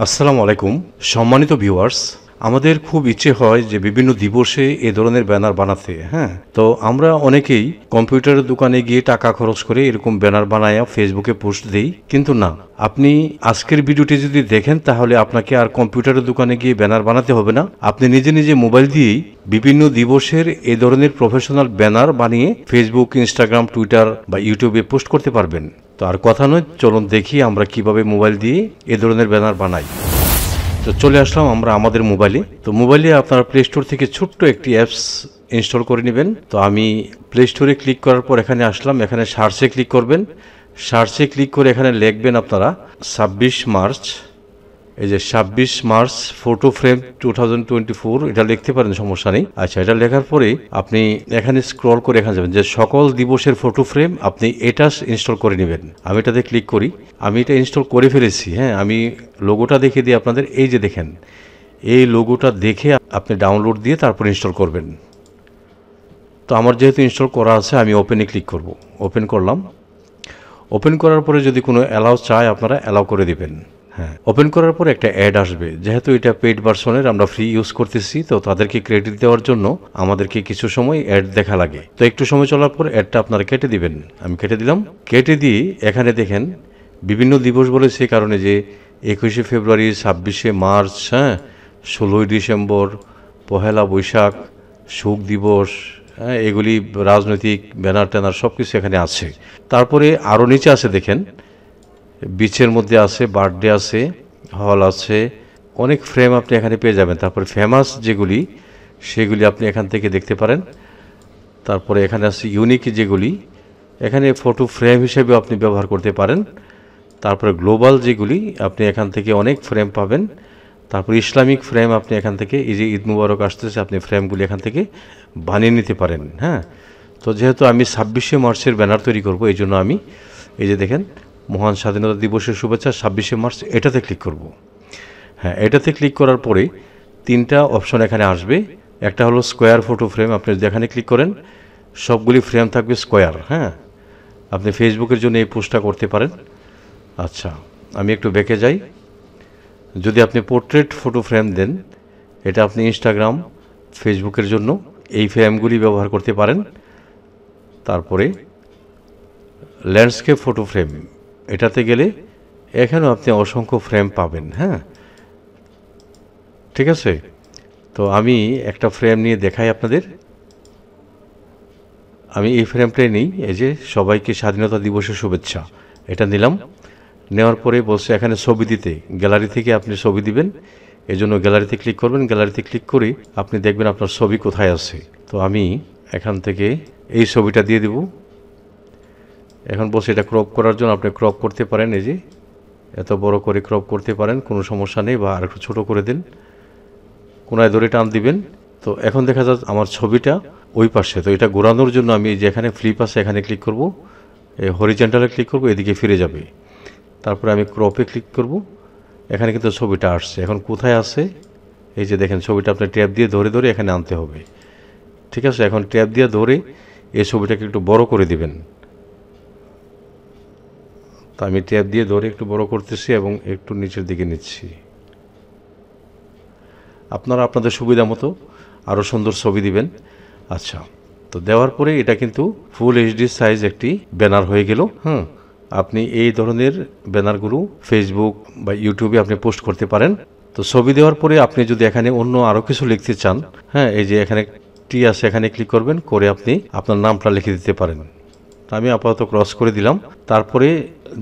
আসসালামু আলাইকুম সম্মানিত ভিউয়ার্স, আমাদের খুব ইচ্ছে হয় যে বিভিন্ন দিবসে এ ধরনের ব্যানার বানাতে। তো আমরা অনেকেই কম্পিউটারের দোকানে গিয়ে টাকা খরচ করে এরকম ব্যানার বানায়া ফেসবুকে পোস্ট দেই, কিন্তু না, আপনি আজকের ভিডিওটি যদি দেখেন তাহলে আপনাকে আর কম্পিউটারের দোকানে গিয়ে ব্যানার বানাতে হবে না। আপনি নিজে নিজে মোবাইল দিয়েই বিভিন্ন দিবসের এ ধরনের প্রফেশনাল ব্যানার বানিয়ে ফেসবুক, ইনস্টাগ্রাম, টুইটার বা ইউটিউবে পোস্ট করতে পারবেন। তো আর কথা নয়, চলুন দেখি আমরা কিভাবে মোবাইল দিয়ে এ ধরনের ব্যানার বানাই। তো চলে আসলাম আমরা আমাদের মোবাইলে। তো মোবাইলে আপনার প্লে স্টোর থেকে ছোট্ট একটি অ্যাপস ইনস্টল করে নেবেন। তো আমি প্লে স্টোরে ক্লিক করার পর এখানে আসলাম, এখানে সার্চে ক্লিক করবেন। সার্চে ক্লিক করে এখানে লিখবেন আপনারা 26 মার্চ, এই যে 26 মার্চ ফটো ফ্রেম 2024, এটা লিখতে পারেন, সমস্যা নেই। আচ্ছা, এটা লেখার পরে আপনি এখানে স্ক্রল করে এখানে যাবেন যে সকল দিবসের ফটো ফ্রেম, আপনি এটা ইনস্টল করে নেবেন। আমি এটাতে ক্লিক করি, আমি এটা ইনস্টল করে ফেলেছি। আমি লোগোটা দেখে দিই আপনাদের। এই যে দেখেন, এই লোগোটা দেখে আপনি ডাউনলোড দিয়ে তারপর ইনস্টল করবেন। তো আমার যেহেতু ইনস্টল করা আছে, আমি ওপেনে ক্লিক করব। ওপেন করলাম। ওপেন করার পরে যদি কোনো অ্যালাউ চায় আপনারা অ্যালাউ করে দিবেন। ওপেন করার পর একটা অ্যাড আসবে। যেহেতু এটা পেইড ভার্সনের, আমরা ফ্রি ইউজ করতেছি, তো তাদেরকে ক্রেডিট দেওয়ার জন্য আমাদেরকে কিছু সময় অ্যাড দেখা লাগে। তো একটু সময় চলার পর অ্যাডটা আপনারা কেটে দিবেন। আমি কেটে দিলাম। কেটে দিয়ে এখানে দেখেন বিভিন্ন দিবস বলে, সে কারণে যে 21শে ফেব্রুয়ারি, 26শে মার্চ, 16ই ডিসেম্বর, পহেলা বৈশাখ, শোক দিবস, এগুলি রাজনৈতিক ব্যানার ট্যানার সব কিছু এখানে আছে। তারপরে আরও নিচে আছে দেখেন, বিচের মধ্যে আছে, বার্থডে আছে, হল আছে, অনেক ফ্রেম আপনি এখানে পেয়ে যাবেন। তারপরে ফেমাস যেগুলি সেগুলি আপনি এখান থেকে দেখতে পারেন। তারপরে এখানে আছে ইউনিক যেগুলি, এখানে ফটো ফ্রেম হিসেবে আপনি ব্যবহার করতে পারেন। তারপরে গ্লোবাল যেগুলি, আপনি এখান থেকে অনেক ফ্রেম পাবেন। তারপর ইসলামিক ফ্রেম আপনি এখান থেকে, এই যে ঈদ মুবারক আসতেছে, আপনি ফ্রেমগুলি এখান থেকে বানিয়ে নিতে পারেন। তো যেহেতু আমি 26শে মার্চের ব্যানার তৈরি করব, এই জন্য আমি এই যে দেখেন মহান স্বাধীনতা দিবসের শুভেচ্ছা 26শে মার্চ, এটাতে ক্লিক করব। এটাতে ক্লিক করার পরে তিনটা অপশন এখানে আসবে। একটা হলো স্কোয়ার ফটো ফ্রেম, আপনি যেখানে ক্লিক করেন সবগুলি ফ্রেম থাকবে স্কোয়ার। আপনি ফেসবুকের জন্য এই পোস্টটা করতে পারেন। আচ্ছা, আমি একটু ব্যাকে যাই। যদি আপনি পোর্ট্রেট ফটো ফ্রেম দেন, এটা আপনি ইনস্টাগ্রাম, ফেসবুকের জন্য এই ফ্রেমগুলি ব্যবহার করতে পারেন। তারপরে ল্যান্ডস্কেপ ফটো ফ্রেম, এটাতে গেলে এখানেও আপনি অসংখ্য ফ্রেম পাবেন। ঠিক আছে। তো আমি একটা ফ্রেম নিয়ে দেখাই আপনাদের। আমি এই ফ্রেমটাই নিই, এই যে সবাইকে স্বাধীনতা দিবসের শুভেচ্ছা, এটা নিলাম। নেওয়ার পরে বলছে এখানে ছবি দিতে, গ্যালারি থেকে আপনি ছবি দিবেন। এই জন্য গ্যালারিতে ক্লিক করবেন। গ্যালারিতে ক্লিক করে আপনি দেখবেন আপনার ছবি কোথায় আছে। তো আমি এখান থেকে এই ছবিটা দিয়ে দেব। এখন বলছে এটা ক্রপ করার জন্য, আপনি ক্রপ করতে পারেন, এই যে এত বড় করে ক্রপ করতে পারেন, কোনো সমস্যা নেই, বা আর একটু ছোটো করে দিন, কোনায় ধরে টান দিবেন। তো এখন দেখা যাচ্ছে আমার ছবিটা ওই পাশে। তো এটা ঘোরানোর জন্য আমি যে এখানে ফ্লিপ আছে এখানে ক্লিক করব, হরিজেন্টালে ক্লিক করব, এদিকে ফিরে যাবে। তারপরে আমি ক্রপে ক্লিক করব। এখানে কিন্তু ছবিটা আসছে। এখন কোথায় আছে, এই যে দেখেন ছবিটা আপনি ট্যাব দিয়ে ধরে ধরে এখানে আনতে হবে। ঠিক আছে। এখন ট্যাব দিয়ে ধরে এই ছবিটাকে একটু বড় করে দিবেন। তো আমি ট্যাব দিয়ে ধরে একটু বড় করতেছি এবং একটু নিচের দিকে নিচ্ছি। আপনারা আপনাদের সুবিধা মতো আরও সুন্দর ছবি দিবেন। আচ্ছা, তো দেওয়ার পরে এটা কিন্তু ফুল এইচডি সাইজ একটি ব্যানার হয়ে গেল। আপনি এই ধরনের ব্যানারগুলো ফেসবুক বা ইউটিউবে আপনি পোস্ট করতে পারেন। তো ছবি দেওয়ার পরে আপনি যদি এখানে অন্য আরও কিছু লিখতে চান, এই যে এখানে টি আছে, এখানে ক্লিক করবেন, করে আপনি আপনার নামটা লিখে দিতে পারেন। আমি আপাতত ক্রস করে দিলাম। তারপরে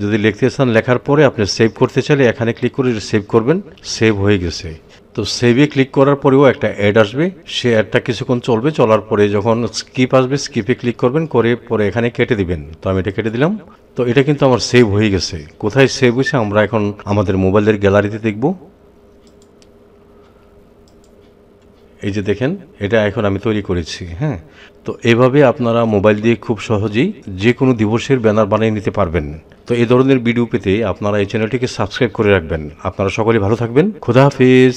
যদি লিখতে চান, লেখার পরে আপনি সেভ করতে চাইলে এখানে ক্লিক করে সেভ করবেন। সেভ হয়ে গেছে। তো সেভে ক্লিক করার পরেও একটা অ্যাড আসবে, সে অ্যাডটা কিছুক্ষণ চলবে। চলার পরে যখন স্কিপ আসবে, স্কিপে ক্লিক করবেন, করে পরে এখানে কেটে দিবেন। তো আমি এটা কেটে দিলাম। তো এটা কিন্তু আমার সেভ হয়ে গেছে। কোথায় সেভ হয়েছে আমরা এখন আমাদের মোবাইলের গ্যালারিতে দেখব। এই যে দেখেন, এটা এখন আমি তৈরি করেছি। তো এভাবে আপনারা মোবাইল দিয়ে খুব সহজেই যে কোনো দিবসের ব্যানার বানিয়ে নিতে পারবেন। তো এই ধরনের ভিডিও পেতে আপনারা এই চ্যানেলটিকে সাবস্ক্রাইব করে রাখবেন। আপনারা সকলে ভালো থাকবেন। খোদা হাফেজ।